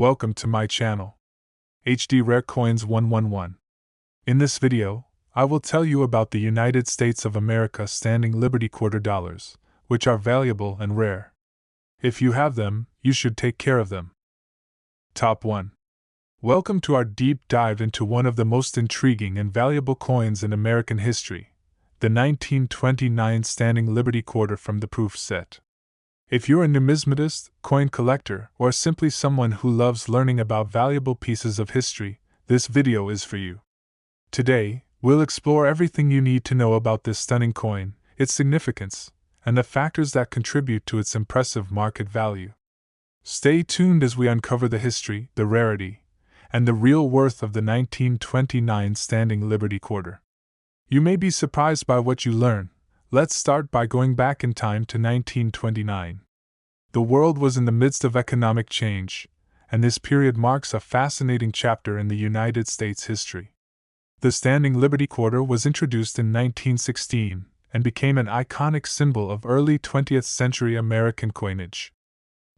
Welcome to my channel, HD Rare Coins 111. In this video, I will tell you about the United States of America standing Liberty quarter dollars, which are valuable and rare. If you have them, you should take care of them. Top 1. Welcome to our deep dive into one of the most intriguing and valuable coins in American history, the 1929 standing Liberty quarter from the proof set. If you're a numismatist, coin collector, or simply someone who loves learning about valuable pieces of history, this video is for you. Today, we'll explore everything you need to know about this stunning coin, its significance, and the factors that contribute to its impressive market value. Stay tuned as we uncover the history, the rarity, and the real worth of the 1929 standing Liberty quarter. You may be surprised by what you learn. Let's start by going back in time to 1929. The world was in the midst of economic change, and this period marks a fascinating chapter in the United States history. The standing Liberty quarter was introduced in 1916 and became an iconic symbol of early 20th century American coinage.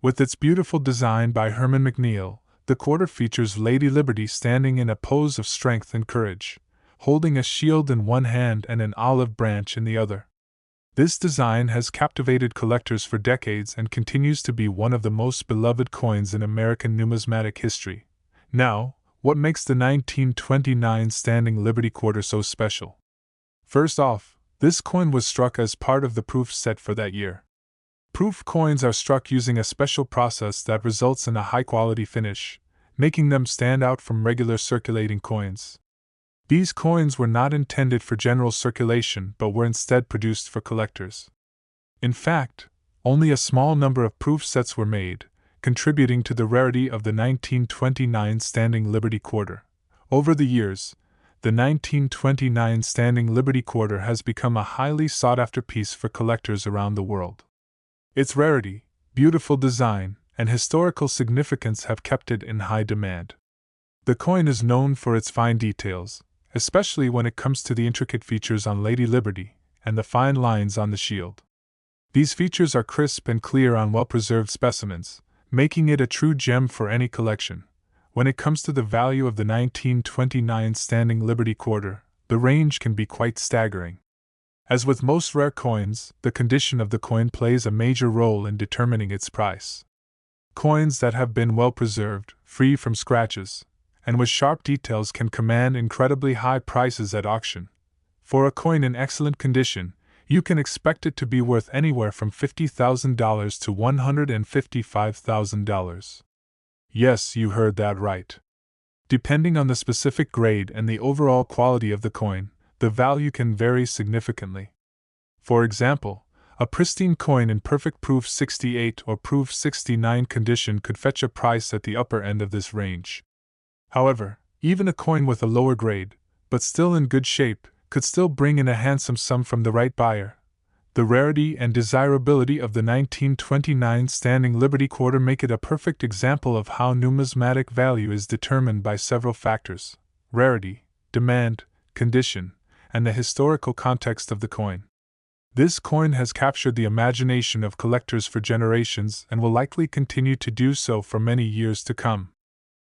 With its beautiful design by Herman McNeil, the quarter features Lady Liberty standing in a pose of strength and courage, holding a shield in one hand and an olive branch in the other. This design has captivated collectors for decades and continues to be one of the most beloved coins in American numismatic history. Now, what makes the 1929 standing Liberty quarter so special? First off, this coin was struck as part of the proof set for that year. Proof coins are struck using a special process that results in a high-quality finish, making them stand out from regular circulating coins. These coins were not intended for general circulation but were instead produced for collectors. In fact, only a small number of proof sets were made, contributing to the rarity of the 1929 standing Liberty quarter. Over the years, the 1929 standing Liberty quarter has become a highly sought-after piece for collectors around the world. Its rarity, beautiful design, and historical significance have kept it in high demand. The coin is known for its fine details, especially when it comes to the intricate features on Lady Liberty and the fine lines on the shield. These features are crisp and clear on well-preserved specimens, making it a true gem for any collection. When it comes to the value of the 1929 standing Liberty quarter, the range can be quite staggering. As with most rare coins, the condition of the coin plays a major role in determining its price. Coins that have been well preserved, free from scratches, and with sharp details can command incredibly high prices at auction. For a coin in excellent condition, you can expect it to be worth anywhere from $50,000 to $155,000. Yes, you heard that right. Depending on the specific grade and the overall quality of the coin, the value can vary significantly. For example, a pristine coin in perfect proof 68 or proof 69 condition could fetch a price at the upper end of this range. However, even a coin with a lower grade, but still in good shape, could still bring in a handsome sum from the right buyer. The rarity and desirability of the 1929 standing Liberty quarter make it a perfect example of how numismatic value is determined by several factors: rarity, demand, condition, and the historical context of the coin. This coin has captured the imagination of collectors for generations and will likely continue to do so for many years to come.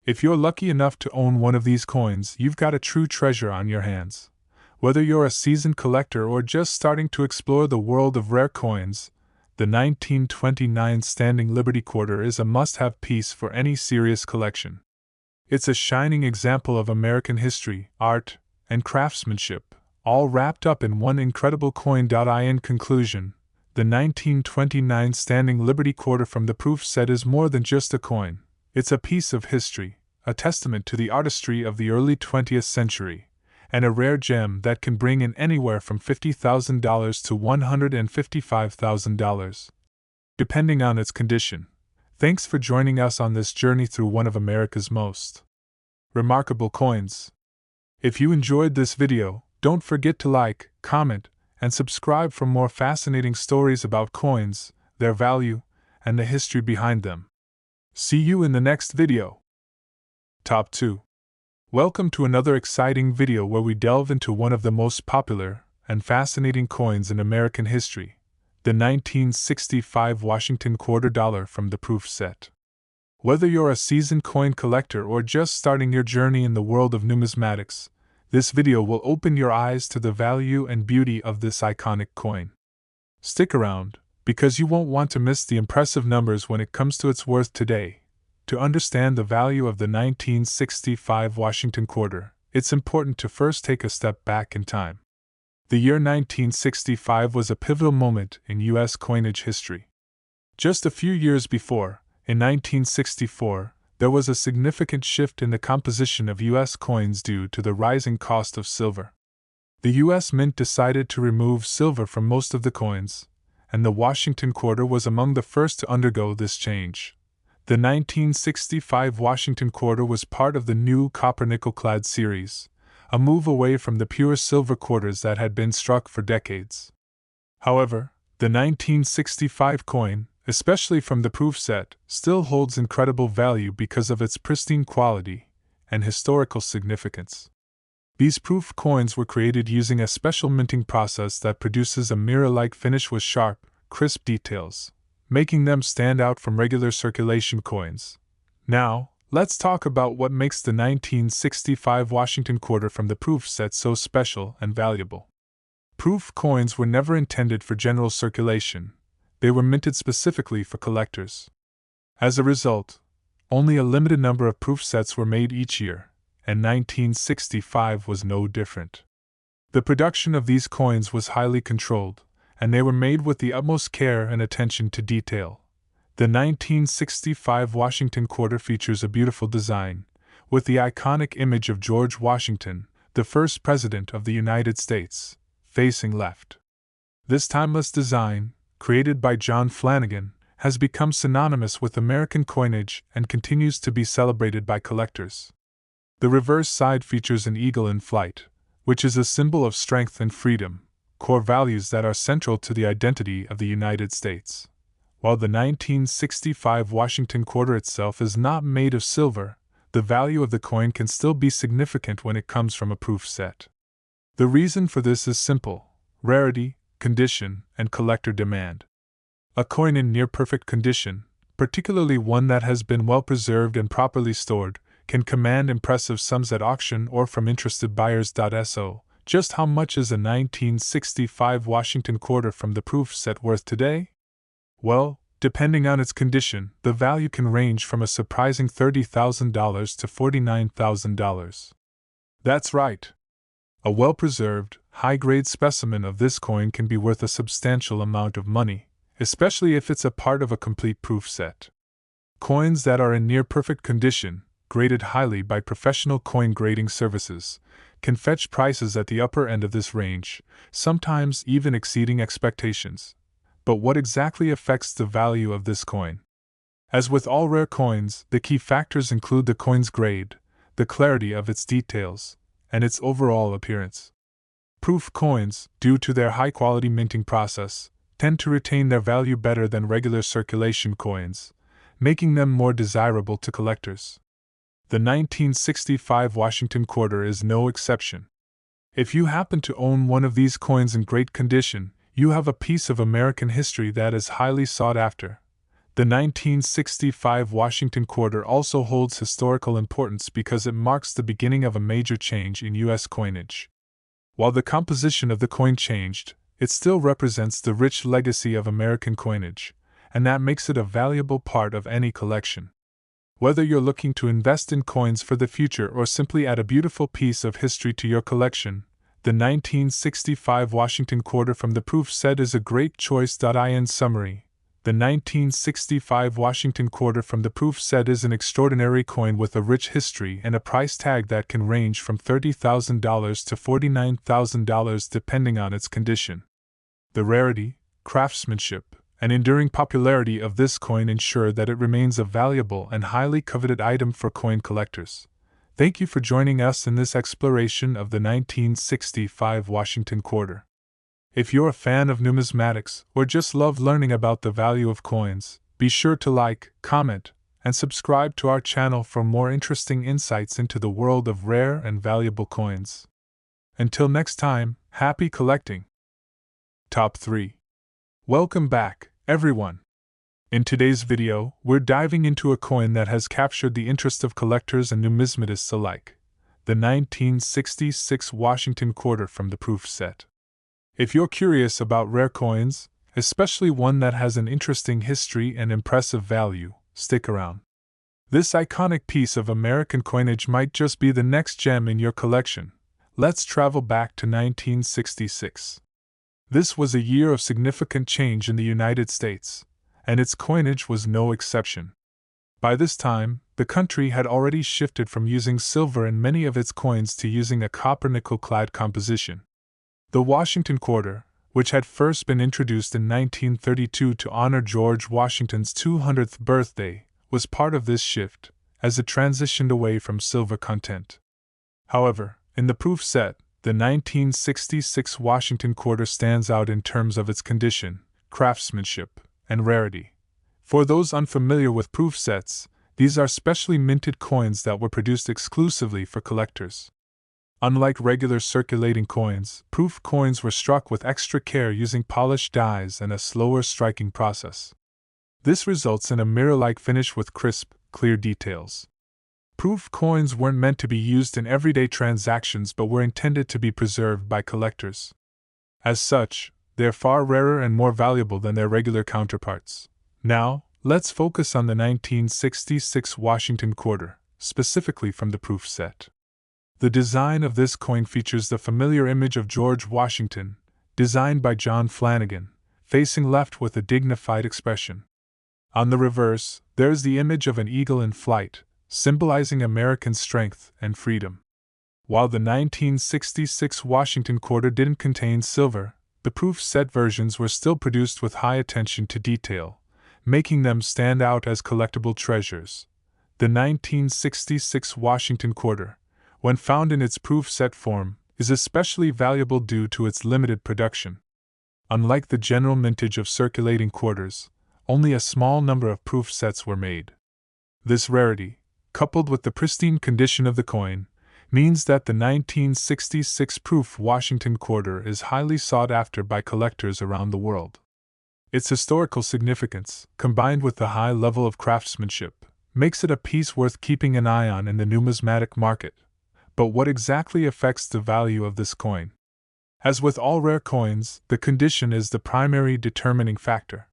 If you're lucky enough to own one of these coins, you've got a true treasure on your hands. Whether you're a seasoned collector or just starting to explore the world of rare coins, the 1929 standing Liberty quarter is a must-have piece for any serious collection. It's a shining example of American history, art, and craftsmanship, all wrapped up in one incredible coin. In conclusion, the 1929 standing Liberty quarter from the proof set is more than just a coin. It's a piece of history, a testament to the artistry of the early 20th century, and a rare gem that can bring in anywhere from $50,000 to $155,000, depending on its condition. Thanks for joining us on this journey through one of America's most remarkable coins. If you enjoyed this video, don't forget to like, comment, and subscribe for more fascinating stories about coins, their value, and the history behind them. See you in the next video. Top 2. Welcome to another exciting video where we delve into one of the most popular and fascinating coins in American history, the 1965 Washington quarter dollar from the proof set. Whether you're a seasoned coin collector or just starting your journey in the world of numismatics, this video will open your eyes to the value and beauty of this iconic coin. Stick around, because you won't want to miss the impressive numbers when it comes to its worth today. To understand the value of the 1965 Washington quarter, it's important to first take a step back in time. The year 1965 was a pivotal moment in U.S. coinage history. Just a few years before, in 1964, there was a significant shift in the composition of U.S. coins due to the rising cost of silver. The U.S. Mint decided to remove silver from most of the coins, and the Washington quarter was among the first to undergo this change. The 1965 Washington quarter was part of the new copper-nickel-clad series, a move away from the pure silver quarters that had been struck for decades. However, the 1965 coin, especially from the proof set, still holds incredible value because of its pristine quality and historical significance. These proof coins were created using a special minting process that produces a mirror-like finish with sharp, crisp details, making them stand out from regular circulation coins. Now, let's talk about what makes the 1965 Washington quarter from the proof set so special and valuable. Proof coins were never intended for general circulation. They were minted specifically for collectors. As a result, only a limited number of proof sets were made each year, and 1965 was no different. The production of these coins was highly controlled, and they were made with the utmost care and attention to detail. The 1965 Washington quarter features a beautiful design, with the iconic image of George Washington, the first President of the United States, facing left. This timeless design, created by John Flanagan, has become synonymous with American coinage and continues to be celebrated by collectors. The reverse side features an eagle in flight, which is a symbol of strength and freedom, core values that are central to the identity of the United States. While the 1965 Washington quarter itself is not made of silver, the value of the coin can still be significant when it comes from a proof set. The reason for this is simple: rarity, condition, and collector demand. A coin in near-perfect condition, particularly one that has been well preserved and properly stored, can command impressive sums at auction or from interested buyers. So, just how much is a 1965 Washington quarter from the proof set worth today? Well, depending on its condition, the value can range from a surprising $30,000 to $49,000. That's right. A well-preserved, high-grade specimen of this coin can be worth a substantial amount of money, especially if it's a part of a complete proof set. Coins that are in near-perfect condition, graded highly by professional coin grading services, can fetch prices at the upper end of this range, sometimes even exceeding expectations. But what exactly affects the value of this coin? As with all rare coins, the key factors include the coin's grade, the clarity of its details, and its overall appearance. Proof coins, due to their high-quality minting process, tend to retain their value better than regular circulation coins, making them more desirable to collectors. The 1965 Washington quarter is no exception. If you happen to own one of these coins in great condition, you have a piece of American history that is highly sought after. The 1965 Washington quarter also holds historical importance because it marks the beginning of a major change in U.S. coinage. While the composition of the coin changed, it still represents the rich legacy of American coinage, and that makes it a valuable part of any collection. Whether you're looking to invest in coins for the future or simply add a beautiful piece of history to your collection, the 1965 Washington quarter from the proof set is a great choice. In summary, the 1965 Washington quarter from the proof set is an extraordinary coin with a rich history and a price tag that can range from $30,000 to $49,000 depending on its condition. The rarity, craftsmanship, and enduring popularity of this coin ensure that it remains a valuable and highly coveted item for coin collectors. Thank you for joining us in this exploration of the 1965 Washington quarter. If you're a fan of numismatics or just love learning about the value of coins, be sure to like, comment, and subscribe to our channel for more interesting insights into the world of rare and valuable coins. Until next time, happy collecting! Top 3. Welcome back, everyone! In today's video, we're diving into a coin that has captured the interest of collectors and numismatists alike, the 1966 Washington quarter from the proof set. If you're curious about rare coins, especially one that has an interesting history and impressive value, stick around. This iconic piece of American coinage might just be the next gem in your collection. Let's travel back to 1966. This was a year of significant change in the United States, and its coinage was no exception. By this time, the country had already shifted from using silver in many of its coins to using a copper-nickel-clad composition. The Washington quarter, which had first been introduced in 1932 to honor George Washington's 200th birthday, was part of this shift, as it transitioned away from silver content. However, in the proof set, the 1966 Washington quarter stands out in terms of its condition, craftsmanship, and rarity. For those unfamiliar with proof sets, these are specially minted coins that were produced exclusively for collectors. Unlike regular circulating coins, proof coins were struck with extra care using polished dies and a slower striking process. This results in a mirror-like finish with crisp, clear details. Proof coins weren't meant to be used in everyday transactions but were intended to be preserved by collectors. As such, they're far rarer and more valuable than their regular counterparts. Now, let's focus on the 1966 Washington quarter, specifically from the proof set. The design of this coin features the familiar image of George Washington, designed by John Flanagan, facing left with a dignified expression. On the reverse, there's the image of an eagle in flight, symbolizing American strength and freedom. While the 1966 Washington quarter didn't contain silver, the proof set versions were still produced with high attention to detail, making them stand out as collectible treasures. The 1966 Washington quarter, when found in its proof set form, is especially valuable due to its limited production. Unlike the general mintage of circulating quarters, only a small number of proof sets were made. This rarity, coupled with the pristine condition of the coin, means that the 1966 proof Washington quarter is highly sought after by collectors around the world. Its historical significance, combined with the high level of craftsmanship, makes it a piece worth keeping an eye on in the numismatic market. But what exactly affects the value of this coin? As with all rare coins, the condition is the primary determining factor.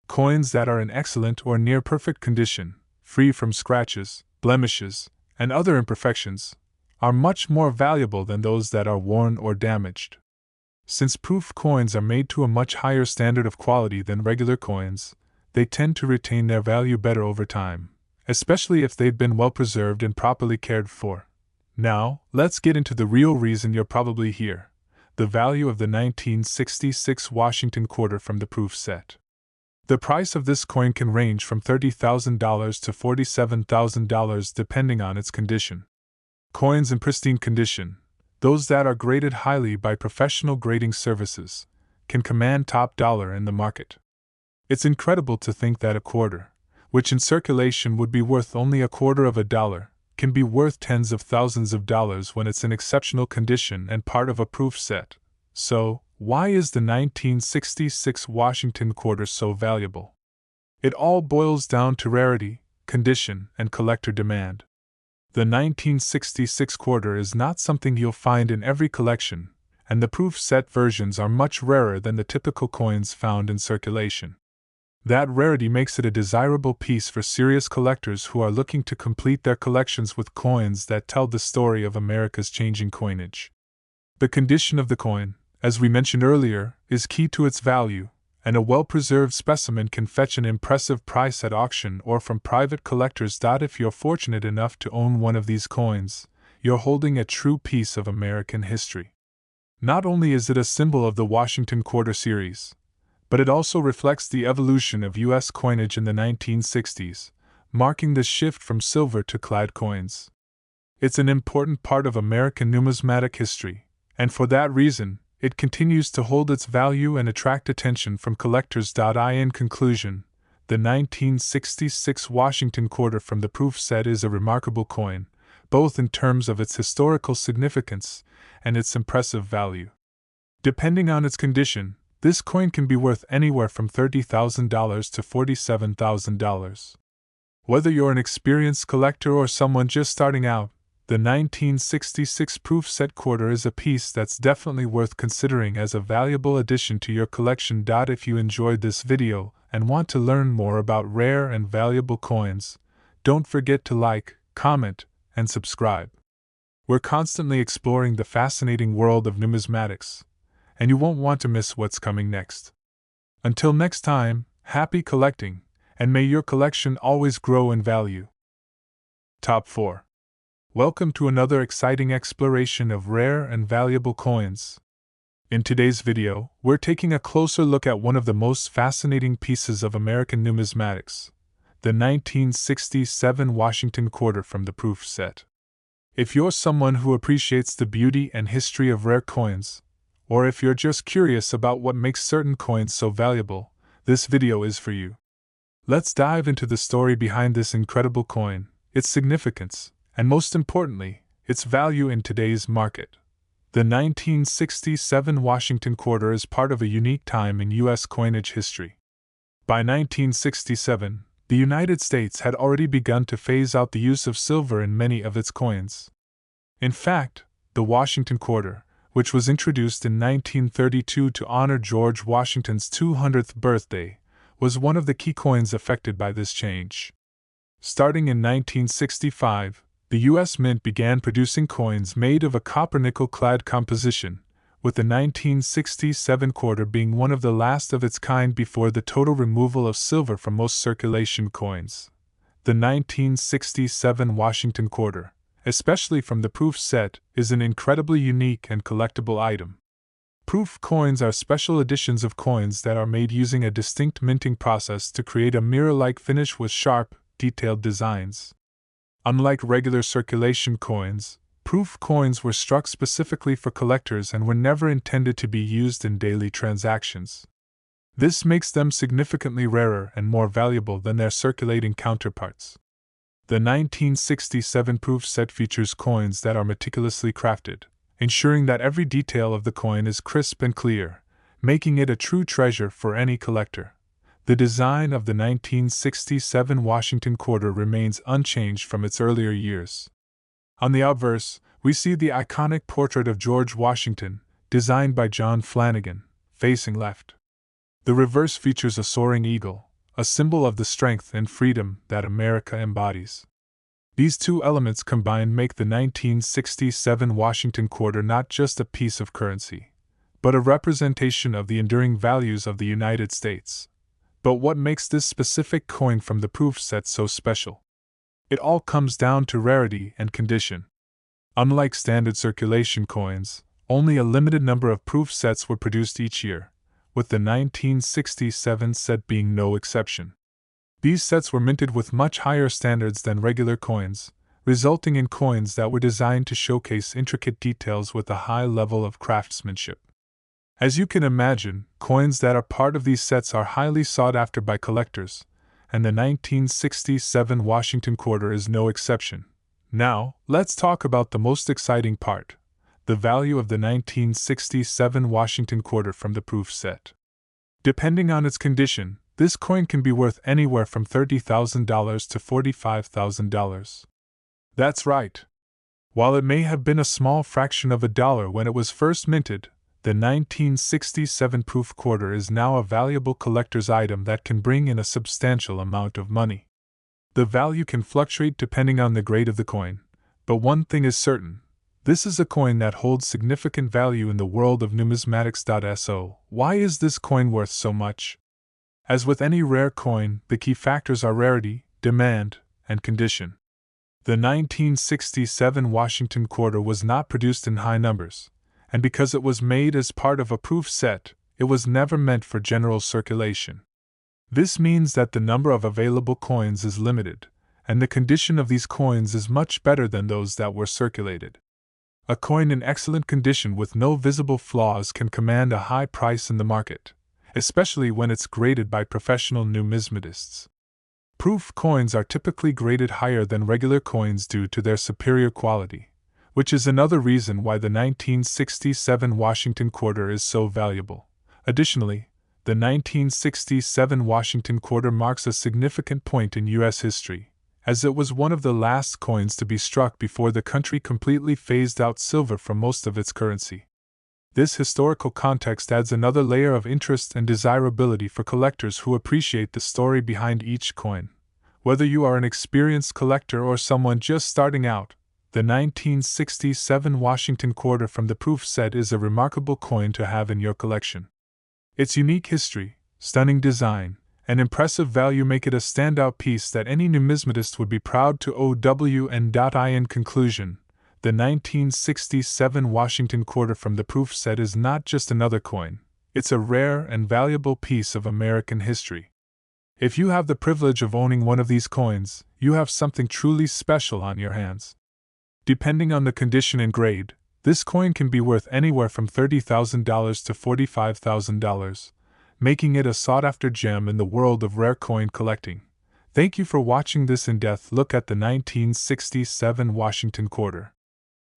Coins that are in excellent or near perfect condition, free from scratches, blemishes, and other imperfections, are much more valuable than those that are worn or damaged. Since proof coins are made to a much higher standard of quality than regular coins, they tend to retain their value better over time, especially if they've been well preserved and properly cared for. Now, let's get into the real reason you're probably here: the value of the 1966 Washington quarter from the proof set. The price of this coin can range from $30,000 to $47,000 depending on its condition. Coins in pristine condition, those that are graded highly by professional grading services, can command top dollar in the market. It's incredible to think that a quarter, which in circulation would be worth only $0.25, can be worth tens of thousands of dollars when it's in exceptional condition and part of a proof set. So, why is the 1966 Washington quarter so valuable? It all boils down to rarity, condition, and collector demand. The 1966 quarter is not something you'll find in every collection, and the proof set versions are much rarer than the typical coins found in circulation. That rarity makes it a desirable piece for serious collectors who are looking to complete their collections with coins that tell the story of America's changing coinage. The condition of the coin, as we mentioned earlier, is key to its value, and a well-preserved specimen can fetch an impressive price at auction or from private collectors. If you're fortunate enough to own one of these coins, you're holding a true piece of American history. Not only is it a symbol of the Washington quarter series, but it also reflects the evolution of U.S. coinage in the 1960s, marking the shift from silver to clad coins. It's an important part of American numismatic history, and for that reason, it continues to hold its value and attract attention from collectors. In conclusion, the 1966 Washington quarter from the proof set is a remarkable coin, both in terms of its historical significance and its impressive value. Depending on its condition, this coin can be worth anywhere from $30,000 to $47,000. Whether you're an experienced collector or someone just starting out, the 1966 proof set quarter is a piece that's definitely worth considering as a valuable addition to your collection. If you enjoyed this video and want to learn more about rare and valuable coins, don't forget to like, comment, and subscribe. We're constantly exploring the fascinating world of numismatics, and you won't want to miss what's coming next. Until next time, happy collecting, and may your collection always grow in value. Top 4. Welcome to another exciting exploration of rare and valuable coins. In today's video, we're taking a closer look at one of the most fascinating pieces of American numismatics, the 1967 Washington quarter from the proof set. If you're someone who appreciates the beauty and history of rare coins, or if you're just curious about what makes certain coins so valuable, this video is for you. Let's dive into the story behind this incredible coin, its significance, and most importantly, its value in today's market. The 1967 Washington quarter is part of a unique time in U.S. coinage history. By 1967, the United States had already begun to phase out the use of silver in many of its coins. In fact, the Washington quarter, which was introduced in 1932 to honor George Washington's 200th birthday, was one of the key coins affected by this change. Starting in 1965, the U.S. Mint began producing coins made of a copper-nickel-clad composition, with the 1967 quarter being one of the last of its kind before the total removal of silver from most circulation coins. The 1967 Washington quarter, especially from the proof set, is an incredibly unique and collectible item. Proof coins are special editions of coins that are made using a distinct minting process to create a mirror-like finish with sharp, detailed designs. Unlike regular circulation coins, proof coins were struck specifically for collectors and were never intended to be used in daily transactions. This makes them significantly rarer and more valuable than their circulating counterparts. The 1967 proof set features coins that are meticulously crafted, ensuring that every detail of the coin is crisp and clear, making it a true treasure for any collector. The design of the 1967 Washington quarter remains unchanged from its earlier years. On the obverse, we see the iconic portrait of George Washington, designed by John Flanagan, facing left. The reverse features a soaring eagle, a symbol of the strength and freedom that America embodies. These two elements combined make the 1967 Washington quarter not just a piece of currency, but a representation of the enduring values of the United States. But what makes this specific coin from the proof set so special? It all comes down to rarity and condition. Unlike standard circulation coins, only a limited number of proof sets were produced each year, with the 1967 set being no exception. These sets were minted with much higher standards than regular coins, resulting in coins that were designed to showcase intricate details with a high level of craftsmanship. As you can imagine, coins that are part of these sets are highly sought after by collectors, and the 1967 Washington quarter is no exception. Now, let's talk about the most exciting part: the value of the 1967 Washington quarter from the proof set. Depending on its condition, this coin can be worth anywhere from $30,000 to $45,000. That's right. While it may have been a small fraction of a dollar when it was first minted, the 1967 proof quarter is now a valuable collector's item that can bring in a substantial amount of money. The value can fluctuate depending on the grade of the coin, but one thing is certain: this is a coin that holds significant value in the world of numismatics. So, why is this coin worth so much? As with any rare coin, the key factors are rarity, demand, and condition. The 1967 Washington quarter was not produced in high numbers, and because it was made as part of a proof set, it was never meant for general circulation. This means that the number of available coins is limited, and the condition of these coins is much better than those that were circulated. A coin in excellent condition with no visible flaws can command a high price in the market, especially when it's graded by professional numismatists. Proof coins are typically graded higher than regular coins due to their superior quality, which is another reason why the 1967 Washington quarter is so valuable, Additionally, the 1967 Washington quarter marks a significant point in U.S. history, as it was one of the last coins to be struck before the country completely phased out silver from most of its currency. This historical context adds another layer of interest and desirability for collectors who appreciate the story behind each coin. Whether you are an experienced collector or someone just starting out, the 1967 Washington quarter from the proof set is a remarkable coin to have in your collection. Its unique history, stunning design, and impressive value make it a standout piece that any numismatist would be proud to own. In conclusion, the 1967 Washington quarter from the proof set is not just another coin, it's a rare and valuable piece of American history. If you have the privilege of owning one of these coins, you have something truly special on your hands. Depending on the condition and grade, this coin can be worth anywhere from $30,000 to $45,000, making it a sought-after gem in the world of rare coin collecting. Thank you for watching this in-depth look at the 1967 Washington quarter.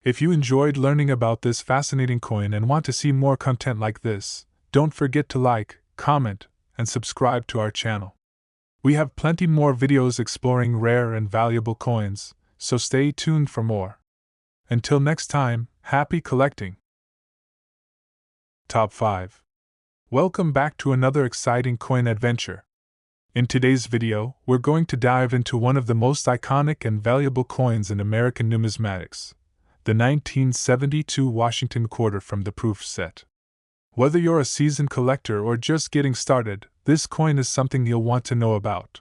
If you enjoyed learning about this fascinating coin and want to see more content like this, don't forget to like, comment, and subscribe to our channel. We have plenty more videos exploring rare and valuable coins, so stay tuned for more. Until next time, happy collecting! Top 5. Welcome back to another exciting coin adventure. In today's video, we're going to dive into one of the most iconic and valuable coins in American numismatics, the 1972 Washington quarter from the proof set. Whether you're a seasoned collector or just getting started, this coin is something you'll want to know about.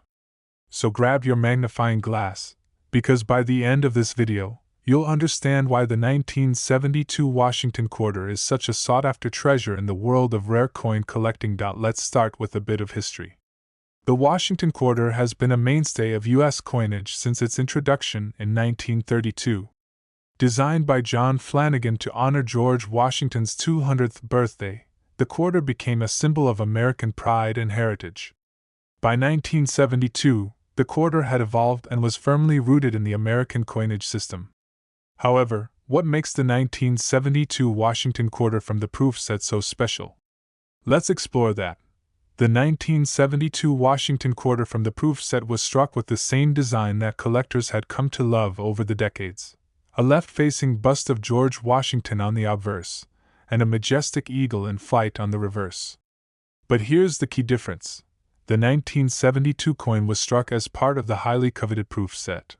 So grab your magnifying glass, because by the end of this video, you'll understand why the 1972 Washington quarter is such a sought-after treasure in the world of rare coin collecting. Let's start with a bit of history. The Washington quarter has been a mainstay of U.S. coinage since its introduction in 1932. Designed by John Flanagan to honor George Washington's 200th birthday, the quarter became a symbol of American pride and heritage. By 1972, the quarter had evolved and was firmly rooted in the American coinage system. However, what makes the 1972 Washington quarter from the proof set so special? Let's explore that. The 1972 Washington quarter from the proof set was struck with the same design that collectors had come to love over the decades. A left-facing bust of George Washington on the obverse, and a majestic eagle in flight on the reverse. But here's the key difference. The 1972 coin was struck as part of the highly coveted proof set.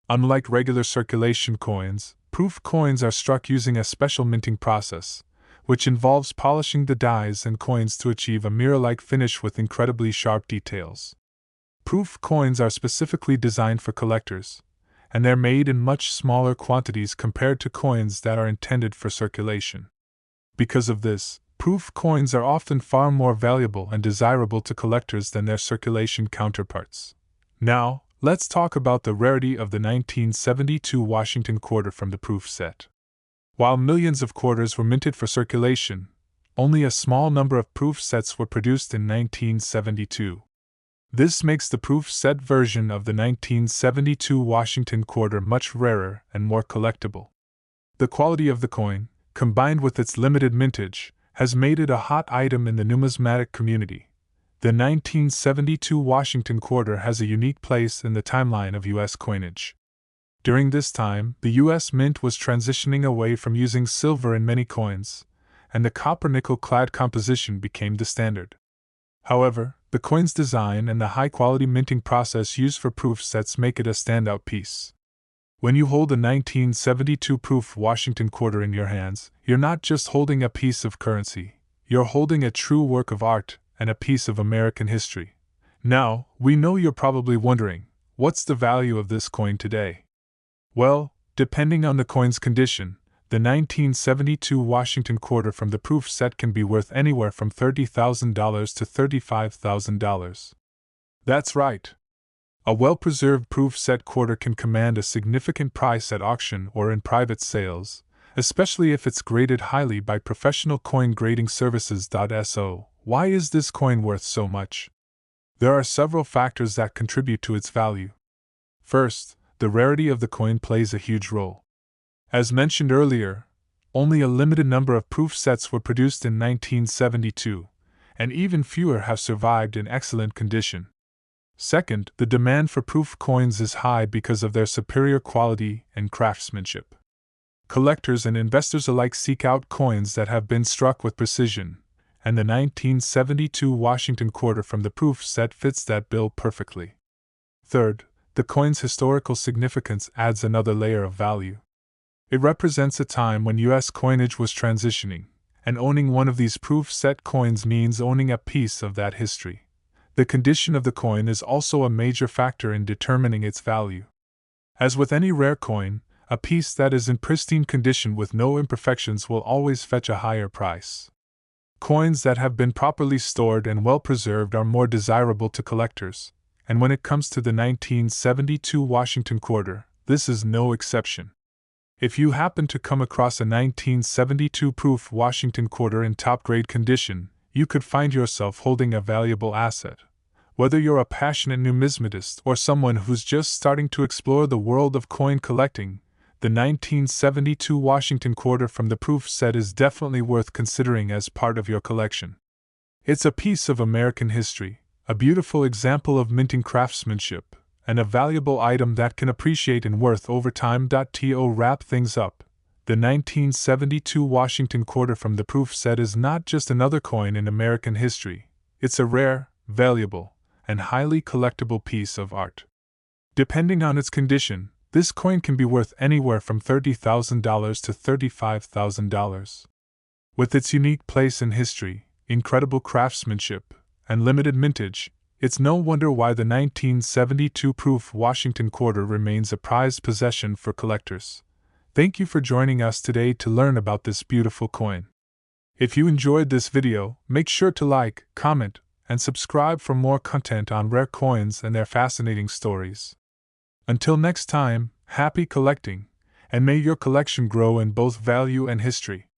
Unlike regular circulation coins, proof coins are struck using a special minting process, which involves polishing the dies and coins to achieve a mirror-like finish with incredibly sharp details. Proof coins are specifically designed for collectors, and they're made in much smaller quantities compared to coins that are intended for circulation. Because of this, proof coins are often far more valuable and desirable to collectors than their circulation counterparts. Now, let's talk about the rarity of the 1972 Washington quarter from the proof set. While millions of quarters were minted for circulation, only a small number of proof sets were produced in 1972. This makes the proof set version of the 1972 Washington quarter much rarer and more collectible. The quality of the coin, combined with its limited mintage, has made it a hot item in the numismatic community. The 1972 Washington quarter has a unique place in the timeline of U.S. coinage. During this time, the U.S. Mint was transitioning away from using silver in many coins, and the copper-nickel clad composition became the standard. However, the coin's design and the high-quality minting process used for proof sets make it a standout piece. When you hold a 1972 proof Washington quarter in your hands, you're not just holding a piece of currency, you're holding a true work of art and a piece of American history. Now, we know you're probably wondering, what's the value of this coin today? Well, depending on the coin's condition, the 1972 Washington quarter from the proof set can be worth anywhere from $30,000 to $35,000. That's right. A well-preserved proof set quarter can command a significant price at auction or in private sales, especially if it's graded highly by professional coin grading services. So, why is this coin worth so much? There are several factors that contribute to its value. First, the rarity of the coin plays a huge role. As mentioned earlier, only a limited number of proof sets were produced in 1972, and even fewer have survived in excellent condition. Second, the demand for proof coins is high because of their superior quality and craftsmanship. Collectors and investors alike seek out coins that have been struck with precision, and the 1972 Washington quarter from the proof set fits that bill perfectly. Third, the coin's historical significance adds another layer of value. It represents a time when U.S. coinage was transitioning, and owning one of these proof set coins means owning a piece of that history. The condition of the coin is also a major factor in determining its value. As with any rare coin, a piece that is in pristine condition with no imperfections will always fetch a higher price. Coins that have been properly stored and well preserved are more desirable to collectors, and when it comes to the 1972 Washington quarter, this is no exception. If you happen to come across a 1972 proof Washington quarter in top-grade condition, you could find yourself holding a valuable asset. Whether you're a passionate numismatist or someone who's just starting to explore the world of coin collecting, the 1972 Washington quarter from the proof set is definitely worth considering as part of your collection. It's a piece of American history, a beautiful example of minting craftsmanship, and a valuable item that can appreciate in worth over time. To wrap things up, the 1972 Washington quarter from the proof set is not just another coin in American history, it's a rare, valuable, and highly collectible piece of art. Depending on its condition, this coin can be worth anywhere from $30,000 to $35,000. With its unique place in history, incredible craftsmanship, and limited mintage, it's no wonder why the 1972 proof Washington quarter remains a prized possession for collectors. Thank you for joining us today to learn about this beautiful coin. If you enjoyed this video, make sure to like, comment, and subscribe for more content on rare coins and their fascinating stories. Until next time, happy collecting, and may your collection grow in both value and history.